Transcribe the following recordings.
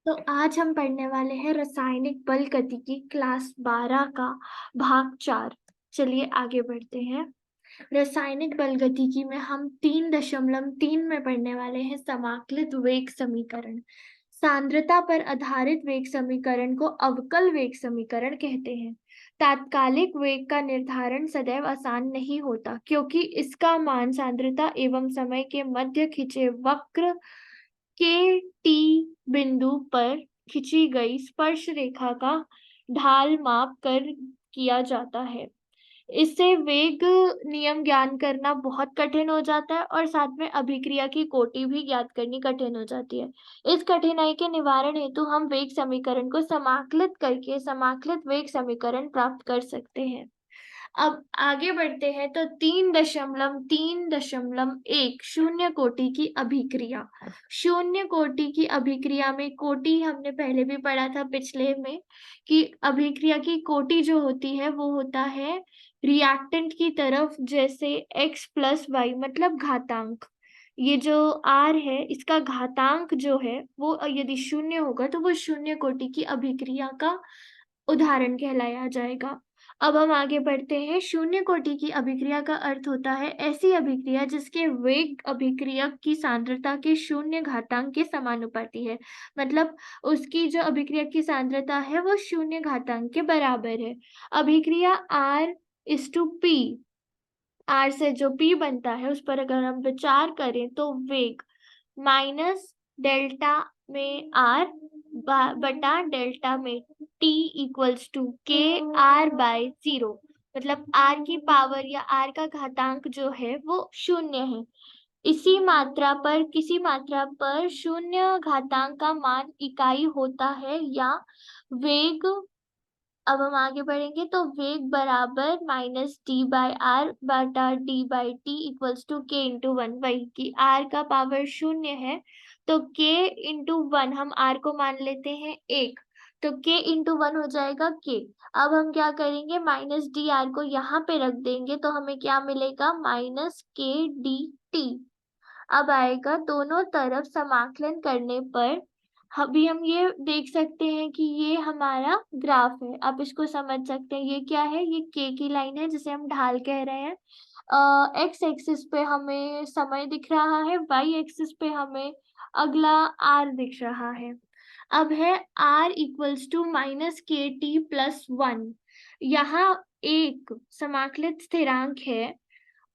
तो आज हम पढ़ने वाले हैं रासायनिक बल गतिकी क्लास 12 का भाग 4। चलिए आगे बढ़ते हैं। रासायनिक बल गतिकी में हम 3.3 में पढ़ने वाले हैं समाकलित वेग समीकरण। सांद्रता पर आधारित वेग समीकरण को अवकल वेग समीकरण कहते हैं। तात्कालिक वेग का निर्धारण सदैव आसान नहीं होता, क्योंकि इसका मान सांद्रता एवं समय के मध्य खिंचे वक्र के टी बिंदु पर खींची गई स्पर्श रेखा का ढाल माप कर किया जाता है। इससे वेग नियम ज्ञान करना बहुत कठिन हो जाता है और साथ में अभिक्रिया की कोटि भी ज्ञात करनी कठिन हो जाती है। इस कठिनाई के निवारण हेतु हम वेग समीकरण को समाकलित करके समाकलित वेग समीकरण प्राप्त कर सकते हैं। अब आगे बढ़ते हैं तो 3.3.1 शून्य कोटि की अभिक्रिया। शून्य कोटि की अभिक्रिया में कोटि हमने पहले भी पढ़ा था पिछले में कि अभिक्रिया की कोटि जो होती है वो होता है रिएक्टेंट की तरफ, जैसे x प्लस वाई मतलब घातांक। ये जो r है इसका घातांक जो है वो यदि शून्य होगा तो वो शून्य कोटि की अभिक्रिया का उदाहरण कहलाया जाएगा। अब हम आगे बढ़ते हैं। शून्य कोटि की अभिक्रिया का अर्थ होता है ऐसी अभिक्रिया जिसके वेग अभिक्रियक की सांद्रता के शून्य घातांक के समानुपाती है। मतलब उसकी जो अभिक्रियक की सांद्रता है वो शून्य घातांक के बराबर है। अभिक्रिया R/P, R से जो P बनता है उस पर अगर हम विचार करें तो वेग माइनस डेल्टा में R बटा डेल्टा में T इक्वल्स टू KR/0। मतलब R की पावर या R का घातांक जो है वो शून्य है। इसी मात्रा पर किसी मात्रा पर शून्य घातांक का मान इकाई होता है या वेग। अब हम आगे बढ़ेंगे तो वेग बराबर माइनस D/R बटा D/T equals to K into 1। वही कि R का पावर शून्य है तो K इंटू 1 हम R को मान लेते हैं 1, तो K इंटू 1 हो जाएगा K। अब हम क्या करेंगे, माइनस DR को यहाँ पे रख देंगे तो हमें क्या मिलेगा, माइनस KDT। अब आएगा दोनों तरफ समाकलन करने पर अभी हम ये देख सकते हैं कि ये हमारा ग्राफ है। आप इसको समझ सकते हैं, ये क्या है, ये के की लाइन है जिसे हम ढाल कह रहे हैं। एक्स एक्सिस पे हमें समय दिख रहा है, वाई एक्सिस पे हमें अगला आर दिख रहा है। अब है r equals to minus K T plus 1। यहाँ एक समाकलित स्थिरांक है,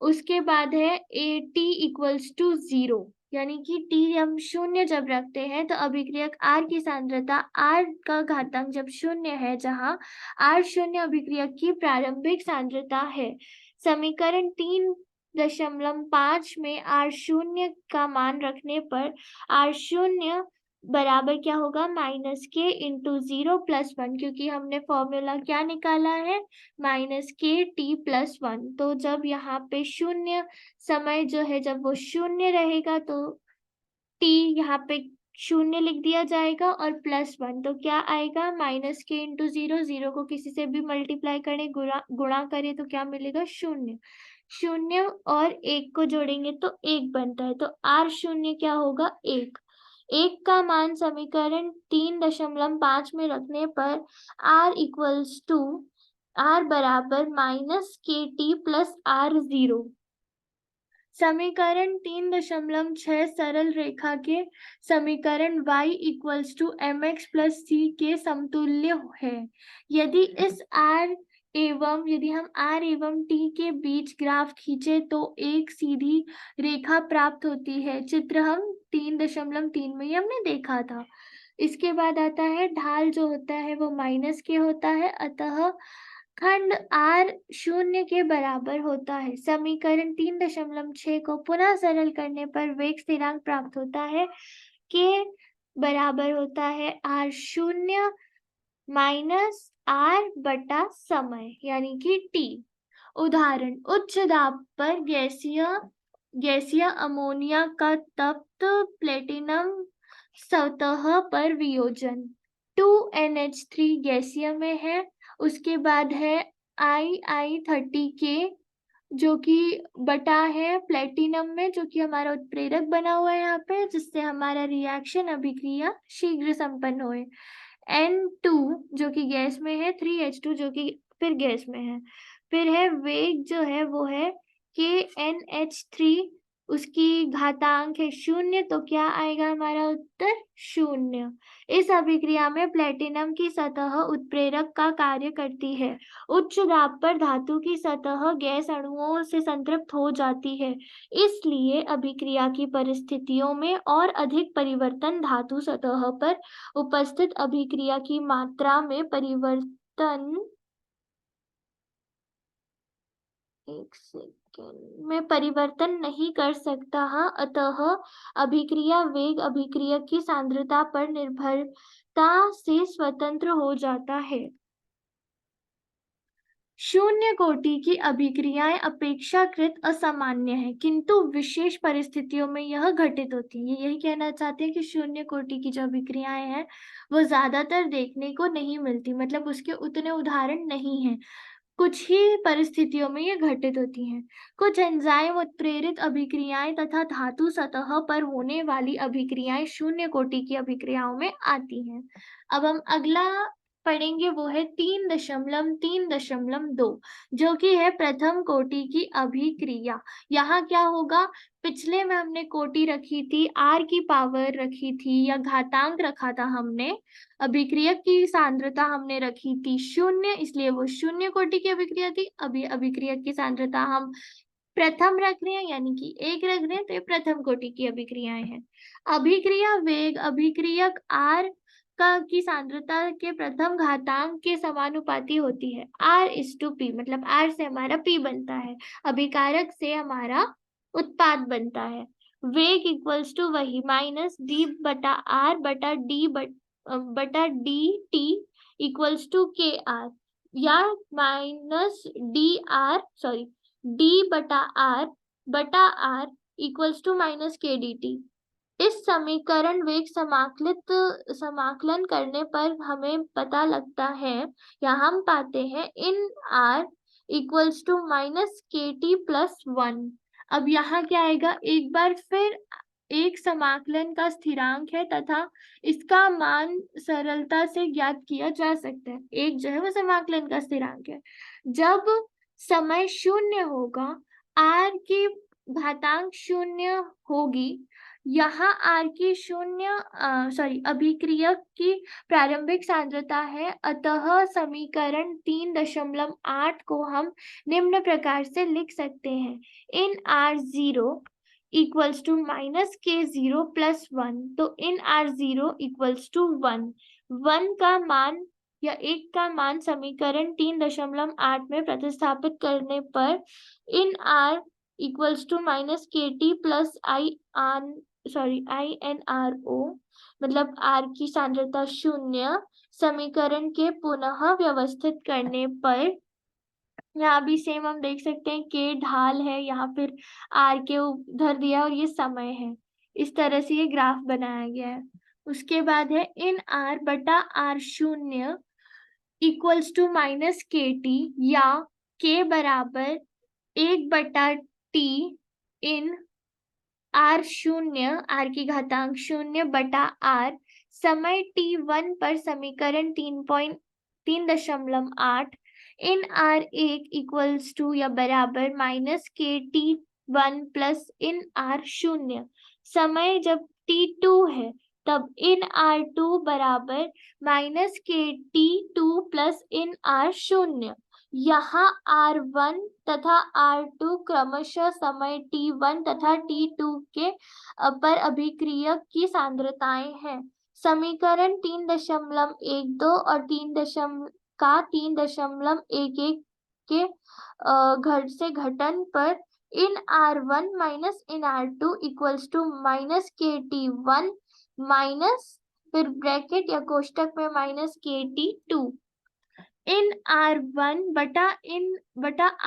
उसके बाद है ए टी इक्वल्स टू 0, यानी कि t हम शून्य जब रखते हैं तो अभिक्रियक R की सांद्रता R का घातांक जब शून्य है, जहाँ R शून्य अभिक्रियक की प्रारंभिक सांद्रता है। समीकरण 3.5 में R शून्य का मान रखने पर R शून्य बराबर क्या होगा, माइनस के इंटू 0 प्लस 1, क्योंकि हमने फॉर्मूला क्या निकाला है, माइनस के टी प्लस 1। तो जब यहाँ पे शून्य समय जो है जब वो शून्य रहेगा तो टी यहाँ पे शून्य लिख दिया जाएगा और प्लस 1 तो क्या आएगा, माइनस के इंटू 0, 0 को किसी से भी मल्टीप्लाई करें, गुणा करें तो क्या मिलेगा, शून्य। शून्य और एक को जोड़ेंगे तो एक बनता है, तो आर शून्य क्या होगा, एक। एक का मान समीकरण 3.5 में रखने पर r इक्वल्स टू r बराबर minus K T plus R0। समीकरण 3.6 सरल रेखा के समीकरण y equals to mx plus c के समतुल्य है। यदि हम r एवं t के बीच ग्राफ खींचे तो एक सीधी रेखा प्राप्त होती है। चित्र हम 3.3 में ही हमने देखा था। इसके बाद आता है ढाल जो होता है वो माइनस के होता है, अतः खंड R शून्य के बराबर होता है। समीकरण 3.6 को पुनः सरल करने पर वेग स्थिरांक प्राप्त होता है, K बराबर होता है R शून्य माइनस R बटा समय यानी कि T। उदाहरण, उच्च दाब पर गैसीय अमोनिया का तप्त प्लेटिनम सतह पर वियोजन 2NH3 गैसीय में है। उसके बाद है II30K जो कि बटा है प्लेटिनम में, जो कि हमारा उत्प्रेरक बना हुआ है यहाँ पे, जिससे हमारा रिएक्शन अभिक्रिया शीघ्र संपन्न होए। N2 जो कि गैस में है, 3H2 जो कि फिर गैस में है। फिर है वेग जो है वो है KNH3, उसकी घातांक है 0, तो क्या आएगा हमारा उत्तर? 0। इस अभिक्रिया में प्लेटिनम की सतह उत्प्रेरक का कार्य करती है। उच्च दाब पर धातु की सतह गैस अणुओं से संतृप्त हो जाती है, इसलिए अभिक्रिया की परिस्थितियों में और अधिक परिवर्तन धातु सतह पर उपस्थित अभिक्रिया की मात्रा में परिवर्तन, एक सेकेंड, में परिवर्तन नहीं कर सकता है। अतः अभिक्रिया वेग अभिक्रियक की सांद्रता पर निर्भरता से स्वतंत्र हो जाता है। शून्य कोटि की अभिक्रियाएं अपेक्षाकृत असामान्य है, किंतु विशेष परिस्थितियों में यह घटित होती है। यही कहना चाहते हैं कि शून्य कोटि की जो अभिक्रियाएं हैं वो ज्यादातर देखने को नहीं मिलती, मतलब उसके उतने उदाहरण नहीं हैं। कुछ ही परिस्थितियों में ये घटित होती हैं। कुछ एंजाइम उत्प्रेरित अभिक्रियाएं तथा धातु सतह पर होने वाली अभिक्रियाएं शून्य कोटि की अभिक्रियाओं में आती हैं। अब हम अगला पढ़ेंगे, वो है 3.3.2, जो कि है प्रथम कोटि की अभिक्रिया। यहाँ क्या होगा? पिछले में हमने कोटि रखी थी, आर की पावर रखी थी या घातांक रखा था हमने, अभिक्रियक की सांद्रता हमने रखी थी 0, इसलिए वो शून्य कोटि की अभिक्रिया थी। अभी अभिक्रियक की सांद्रता हम प्रथम रख रहे हैं, यानी कि 1 रख रहे हैं, तो ये प्रथम कोटि की अभिक्रियाएं हैं। अभिक्रिया वेग अभिक्रियक आर की सांद्रता के प्रथम घातांक के समानुपाती होती है। R/P, मतलब R से हमारा P बनता है, अभिकारक से हमारा उत्पाद बनता है। वेग इक्वल्स टू वही -D/R/D/dt इक्वल्स टू KR, या -D/R इक्वल्स टू -KDT। इस समीकरण वेग समाकलन करने पर हमें पता लगता है, या हम पाते हैं, इन R इक्वल्स टू -KT+1। अब यहाँ क्या आएगा? एक बार फिर एक समाकलन का स्थिरांक है तथा इसका मान सरलता से ज्ञात किया जा सकता है। एक जो है वो समाकलन का स्थिरांक है। जब समय 0 होगा, R की घातांक 0 होगी, यहाँ R की अभिक्रियक की प्रारंभिक सांद्रता है, अतः समीकरण 3.8 को हम निम्न प्रकार से लिख सकते हैं, इन R0 इक्वल्स टू -K0+1, तो इन R0 इक्वल्स टू 1। 1 का मान या 1 का मान समीकरण 3.8 में प्रतिस्थापित करने पर इन R इक्वल्स टू -KT+INRO, मतलब R की सांद्रता 0। समीकरण के पुनः व्यवस्थित करने पर यहाँ भी सेम हम देख सकते हैं, K ढाल है, यहाँ फिर R के उधर दिया और ये समय है। इस तरह से ये ग्राफ बनाया गया है। उसके बाद है इन R/R0 इक्वल्स टू -KT, या K बराबर 1/T इन R0, R की घातांक 0/R, समय T1 पर समीकरण 3.8 इन R1 इक्वल्स टू या बराबर -KT1 प्लस इन R0। समय जब T2 है तब इन R2 बराबर -KT2 प्लस इन R0। यहाँ R1 तथा R2 क्रमशः समय T1 तथा T2 के पर अभिक्रियक की सांद्रताएं हैं। समीकरण 3.12 और 3.11 के घट से घटन पर इन R1 माइनस इन R2 equals to -KT1 minus, फिर ब्रैकेट या कोष्टक में -KT2। इन R1 बटा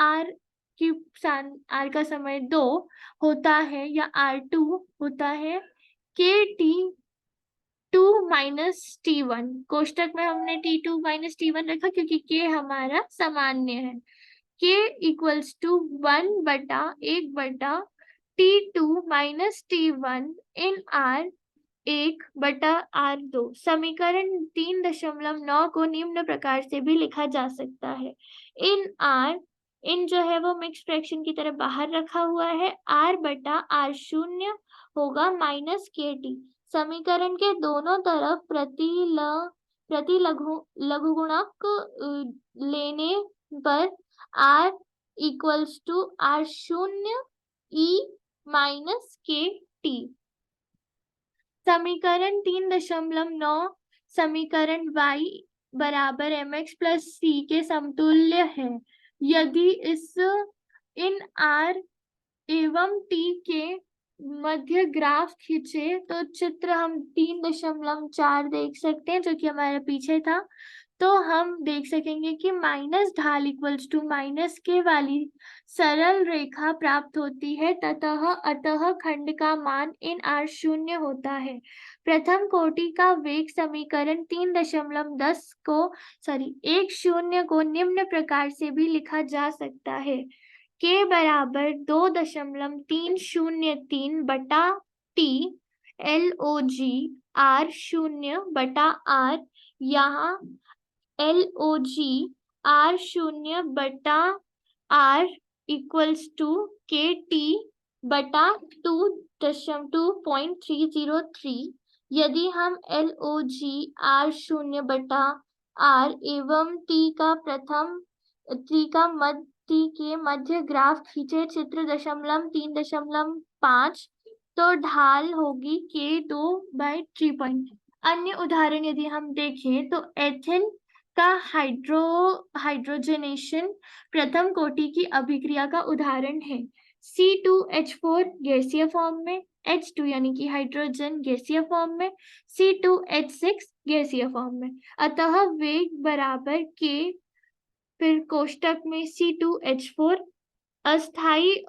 R की R का समय 2 होता है, या R2 होता है KT2 माइनस T1। कोष्टक में हमने T2 माइनस T1 रखा क्योंकि K हमारा सामान्य है। K equals to 1/1/T2 minus T1 इन R1/R2। समीकरण 3.9 को निम्न प्रकार से भी लिखा जा सकता है। इन जो है वो मिक्स फ्रैक्शन की तरह बाहर रखा हुआ है। R/R0 होगा माइनस KT। समीकरण के दोनों तरफ प्रति लघुगुणक लेने पर R equals to R0 E minus KT। समीकरण 3.9 समीकरण y बराबर mx प्लस c के समतुल्य है। यदि इन R एवं T के मध्य ग्राफ खींचे तो चित्र हम 3.4 देख सकते हैं, जो कि हमारे पीछे था। तो हम देख सकेंगे कि माइनस ढाल इक्वल्स टू माइनस के वाली सरल रेखा प्राप्त होती है अतः खंड का मान इन R0 होता है। प्रथम कोटि का वेग समीकरण 3.10 को निम्न प्रकार से भी लिखा जा सकता है। K बराबर 2.303/T LOG R0/R। यहाँ LOG R0/R equals to KT/2.303। यदि हम LOG R0/R एवं T के मध्य ग्राफ खींचे चित्र 3.5 तो ढाल होगी K2/3 अन्य उदाहरण यदि हम देखें तो एथिन का हाइड्रोजनेशन प्रथम कोटि की अभिक्रिया का उदाहरण है। C2H4 गैसीय फॉर्म में, H2 यानी कि हाइड्रोजन गैसीय फॉर्म में, C2H6 गैसीय फॉर्म में। अतः वेग बराबर K फिर कोष्टक में C2H4 अस्थाई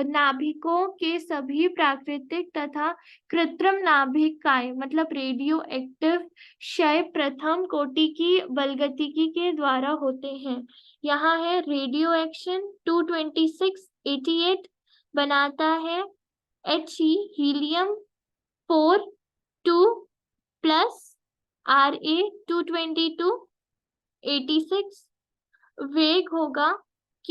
नाभिकों के सभी प्राकृतिक तथा कृत्रिम नाभिक काय मतलब रेडियो एक्टिव क्षय प्रथम कोटि की बलगतिकी के द्वारा होते हैं। यहाँ है रेडियो एक्शन 22688 बनाता है He हीलियम 4 2 प्लस Ra 22286। वेग होगा K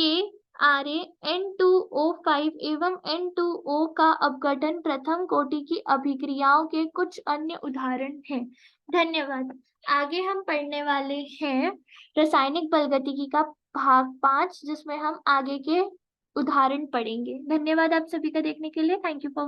Ra N2O5 एवं N2O का अपघटन प्रथम कोटि की अभिक्रियाओं के कुछ अन्य उदाहरण हैं। धन्यवाद। आगे हम पढ़ने वाले हैं रासायनिक बलगतिकी का भाग 5, जिसमें हम आगे के उदाहरण पढ़ेंगे। धन्यवाद आप सभी का देखने के लिए। Thank you for